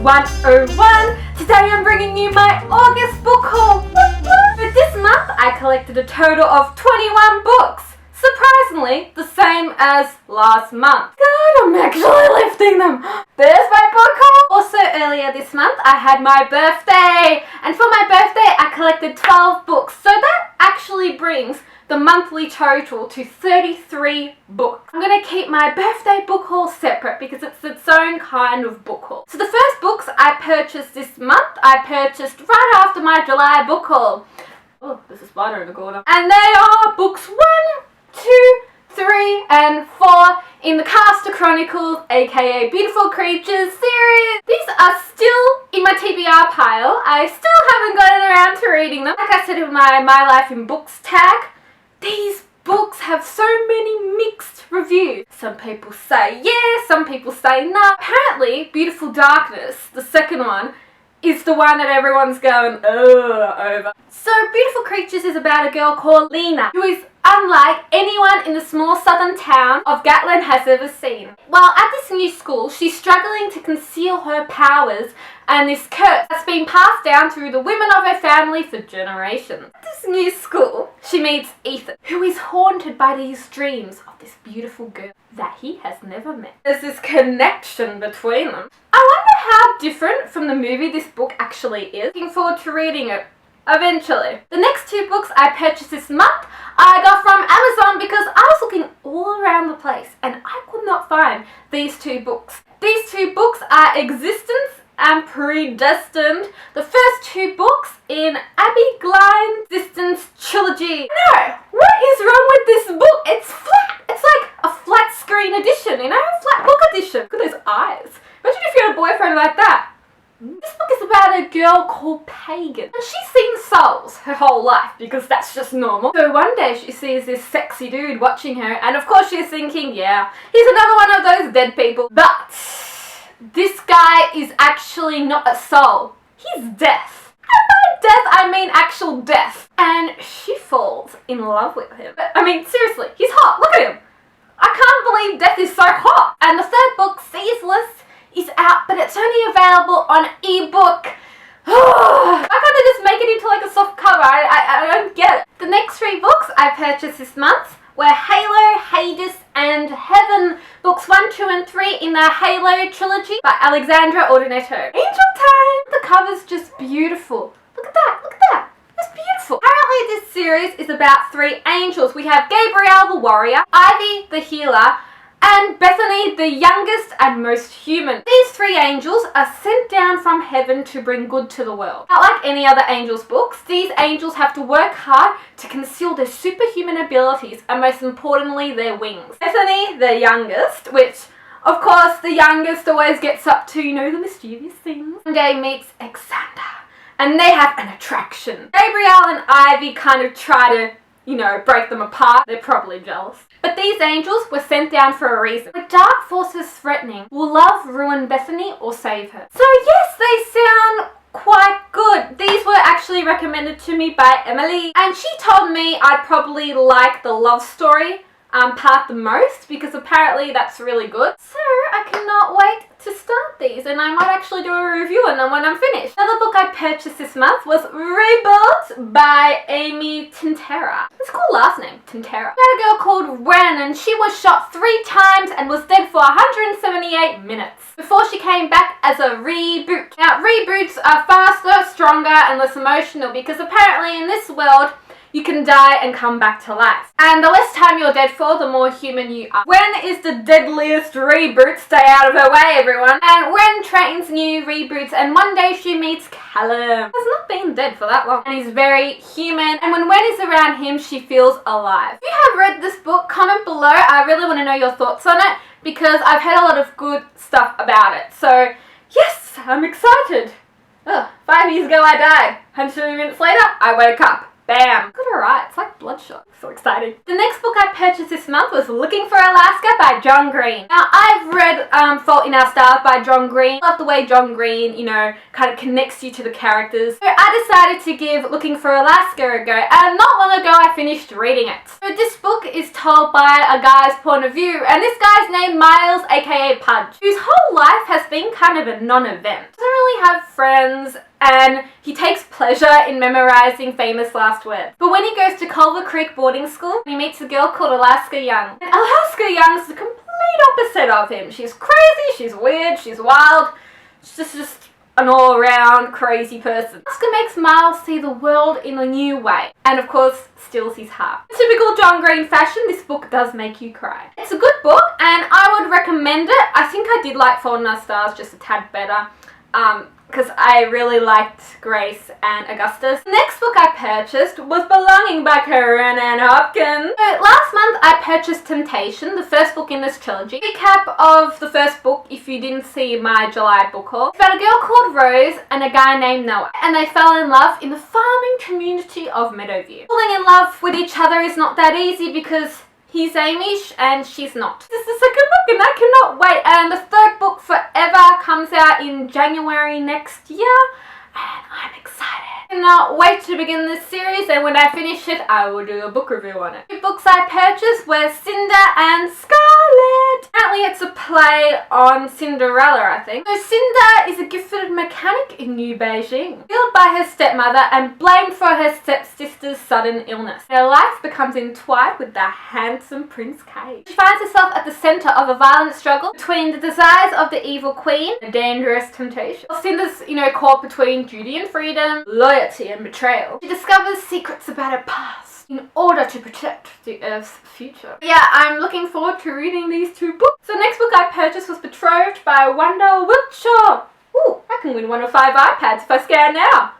101. Today I'm bringing you my August book haul. For this month I collected a total of 21 books. Surprisingly, the same as last month. God, I'm actually lifting them. There's my book haul. Also earlier this month I had my birthday. And for my birthday I collected 12 books. So that actually brings the monthly total to 33 books. I'm going to keep my birthday book haul separate because it's its own kind of book haul. So the first books I purchased this month, I purchased right after my July book haul. Oh, there's a spider in the corner. And they are books 1, 2, 3, and 4 in the Caster Chronicles, aka Beautiful Creatures series. These are still in my TBR pile. I still haven't gotten around to reading them. Like I said in my Life in Books tag, these books have so many mixed reviews. Some people say yeah, some people say no. Apparently, Beautiful Darkness, the second one, is the one that everyone's going over. So Beautiful Creatures is about a girl called Lena, who is unlike anyone in the small southern town of Gatlin has ever seen. While at this new school, she's struggling to conceal her powers and this curse that's been passed down through the women of her family for generations. At this new school, she meets Ethan, who is haunted by these dreams of this beautiful girl that he has never met. There's this connection between them. I wonder how different from the movie this book actually is. Looking forward to reading it eventually. The next 2 books I purchased this month I got from Amazon because I was looking all around the place and I could not find these 2 books. These 2 books are Existence and Predestined, the first 2 books in Abby Glynne's Existence trilogy. No, what is wrong with this book? It's flat. It's like a flat screen edition, you know? Flat book edition. Look at those eyes. Imagine if you had a boyfriend like that. This book is about a girl called Pagan, and she's seen souls her whole life because that's just normal. So one day she sees this sexy dude watching her, and of course she's thinking, yeah, he's another one of those dead people. But this guy is actually not a soul. He's death. And by death I mean actual death. And she falls in love with him. I mean, seriously, he's hot. Look at him. I can't believe death is so hot. And the third book, Ceaseless, is out, but it's only available on ebook. Why can't they just make it into like a soft cover? I don't get it. The next 3 books I purchased this month were Halo, Hades, and Heaven. Books 1, 2, and 3 in the Halo trilogy by Alexandra Ordinetto. Angel Time! The cover's just beautiful. Look at that, look at that. It's beautiful. Apparently this series is about 3 angels. We have Gabriel the warrior, Ivy the healer, and Bethany, the youngest and most human. These 3 angels are sent down from heaven to bring good to the world. Not like any other angels books, these angels have to work hard to conceal their superhuman abilities and most importantly their wings. Bethany, the youngest, which of course the youngest always gets up to, you know, the mischievous things. One day meets Alexander and they have an attraction. Gabriel and Ivy kind of try to, you know, break them apart. They're probably jealous. But these angels were sent down for a reason. With dark forces threatening, will love ruin Bethany or save her? So yes, they sound quite good. These were actually recommended to me by Emily, and she told me I'd probably like the love story part the most because apparently that's really good. So I cannot wait to start these, and I might actually do a review on them when I'm finished. Another book I purchased this month was Rebuilt by Amy Tintera. It's a cool last name, Tintera. We had a girl called Ren, and she was shot 3 times and was dead for 178 minutes before she came back as a reboot. Now, reboots are faster, stronger, and less emotional because apparently in this world, you can die and come back to life. And the less time you're dead for, the more human you are. Wen is the deadliest reboot. Stay out of her way, everyone. And Wen trains new reboots, and one day she meets Callum. He's not been dead for that long. And he's very human. And when Wen is around him, she feels alive. If you have read this book, comment below. I really want to know your thoughts on it because I've heard a lot of good stuff about it. So, yes, I'm excited. 5 years ago I died. 120 minutes later, I wake up. Bam! Got it right. It's like Bloodshot. So exciting. The next book I purchased this month was Looking for Alaska by John Green. Now, I've read Fault in Our Stars by John Green. I love the way John Green, you know, kind of connects you to the characters. So I decided to give Looking for Alaska a go, and not long ago I finished reading it. So this book is told by a guy's point of view, and this guy's named Miles, aka Pudge, whose whole life has been kind of a non-event. Doesn't really have friends, and he takes pleasure in memorizing famous last words. But when he goes to Culver Creek boarding school, he meets a girl called Alaska Young. And Alaska Young's the complete opposite of him. She's crazy, she's weird, she's wild. She's just an all-around crazy person. Alaska makes Miles see the world in a new way, and of course, steals his heart. In typical John Green fashion, this book does make you cry. It's a good book, and I would recommend it. I think I did like Fault in Our Stars just a tad better, because I really liked Grace and Augustus. The next book I purchased was Belonging by Karen Ann Hopkins. So last month I purchased Temptation, the first book in this trilogy. Recap of the first book if you didn't see my July book haul. It's about a girl called Rose and a guy named Noah, and they fell in love in the farming community of Meadowview. Falling in love with each other is not that easy because he's Amish and she's not. This is the second book and I cannot wait. And the third book, Forever, comes out in January next year, and I'm excited. I cannot wait to begin this series, and when I finish it, I will do a book review on it. The books I purchased were Cinder and Scarlett. Apparently it's a play on Cinderella, I think. So Cinder is a gifted mechanic in New Beijing, killed by her stepmother and blamed for her stepsister's sudden illness. Her life becomes entwined with the handsome Prince Cage. She finds herself at the center of a violent struggle between the desires of the evil queen and a dangerous temptation. While Cinder's, caught between duty and freedom, loyalty and betrayal, she discovers secrets about her past in order to protect the Earth's future. Yeah, I'm looking forward to reading these two books. The next book I purchased was Betrothed by Wanda Wiltshire. Ooh, I can win 1 of 5 iPads if I scan now.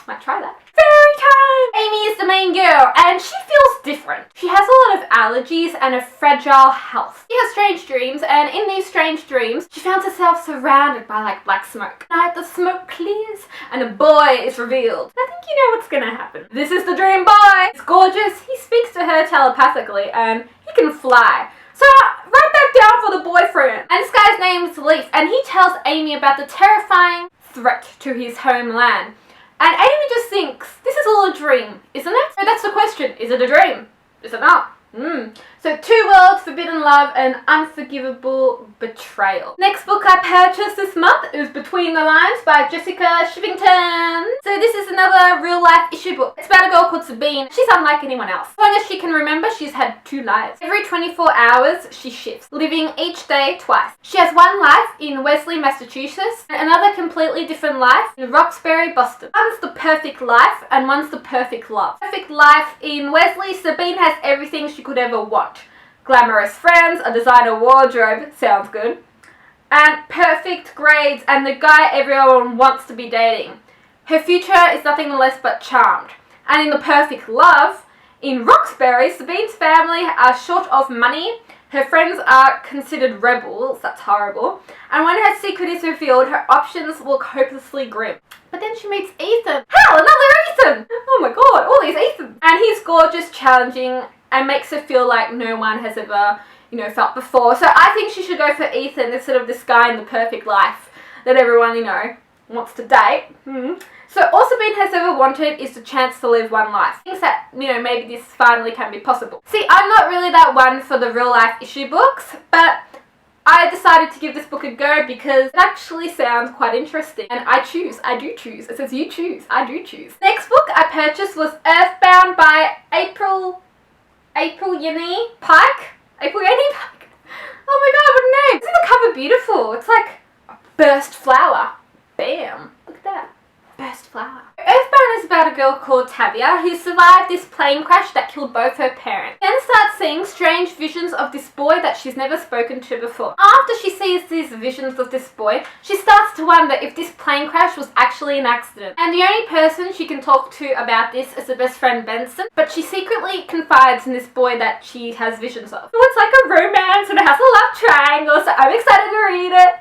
Might try that. Fairy time! Amy is the main girl, and she feels different. She has a lot of allergies and a fragile health. She has strange dreams, and in these strange dreams, she finds herself surrounded by black smoke. At night, the smoke clears, and a boy is revealed. I think you know what's gonna happen. This is the dream boy! He's gorgeous, he speaks to her telepathically, and he can fly. So, write that down for the boyfriend. And this guy's name is Leaf, and he tells Amy about the terrifying threat to his homeland. And Amy just thinks, this is all a dream, isn't it? So that's the question, is it a dream? Is it not? So Two Worlds, Forbidden Love, and Unforgivable Betrayal. Next book I purchased this month is Between the Lines by Jessica Shivington. So this is another real life issue book. It's about a girl called Sabine. She's unlike anyone else. As long as she can remember, she's had 2 lives. Every 24 hours, she shifts, living each day twice. She has one life in Wesley, Massachusetts, and another completely different life in Roxbury, Boston. One's the perfect life, and one's the perfect love. Perfect life in Wesley, Sabine has everything she could ever want. Glamorous friends, a designer wardrobe, sounds good, and perfect grades and the guy everyone wants to be dating. Her future is nothing less but charmed. And in the perfect love, in Roxbury, Sabine's family are short of money, her friends are considered rebels, that's horrible, and when her secret is revealed, her options look hopelessly grim. But then she meets Ethan. Hell, another Ethan! Oh my god, all these Ethans! And he's gorgeous, challenging, and makes her feel like no one has ever, felt before. So I think she should go for Ethan instead of this guy in the perfect life that everyone, wants to date. So all Sabine has ever wanted is the chance to live one life. Thinks that, maybe this finally can be possible. See, I'm not really that one for the real life issue books, but I decided to give this book a go because it actually sounds quite interesting. And I do choose. It says you choose, I do choose. Next book I purchased was Earthbound by April Yenny Pike. Oh my god, what a name! Isn't the cover beautiful? It's like a burst flower. Bam. Look at that. Burst flower. Earthbound is about a girl called Tavia who survived this plane crash that killed both her parents. Then starts seeing strange visions of this boy that she's never spoken to before. After she sees these visions of this boy, she starts to wonder if this plane crash was actually an accident. And the only person she can talk to about this is her best friend Benson, but she secretly confides in this boy that she has visions of. So it's like a romance and it has a love triangle, so I'm excited to read it.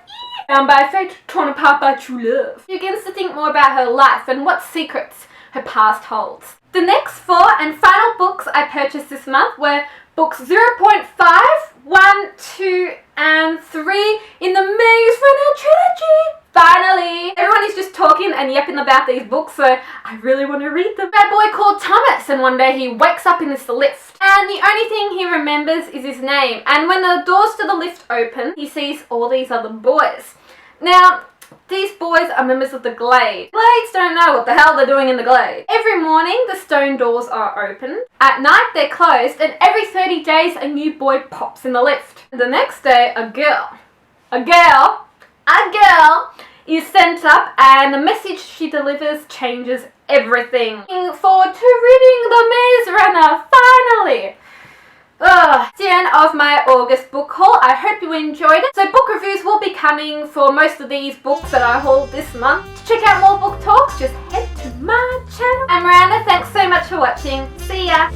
Bound by fate, torn apart by true love. She begins to think more about her life and what secrets her past holds. The next 4 and final books I purchased this month were books 0.5, 1, 2, and 3 in the Maze Runner trilogy. Finally! Everyone is just talking and yapping about these books, so I really want to read them. A boy called Thomas, and one day he wakes up in this lift, and the only thing he remembers is his name. And when the doors to the lift open, he sees all these other boys. Now, these boys are members of the Glade. Glades don't know what the hell they're doing in the Glade. Every morning, the stone doors are open. At night, they're closed, and every 30 days, a new boy pops in the lift. The next day, a girl is sent up, and the message she delivers changes everything. Looking forward to reading The Maze Runner, finally! It's the end of my August book haul. I hope you enjoyed it. So book reviews will be coming for most of these books that I hauled this month. To check out more book talks, just head to my channel. I'm Miranda, thanks so much for watching. See ya!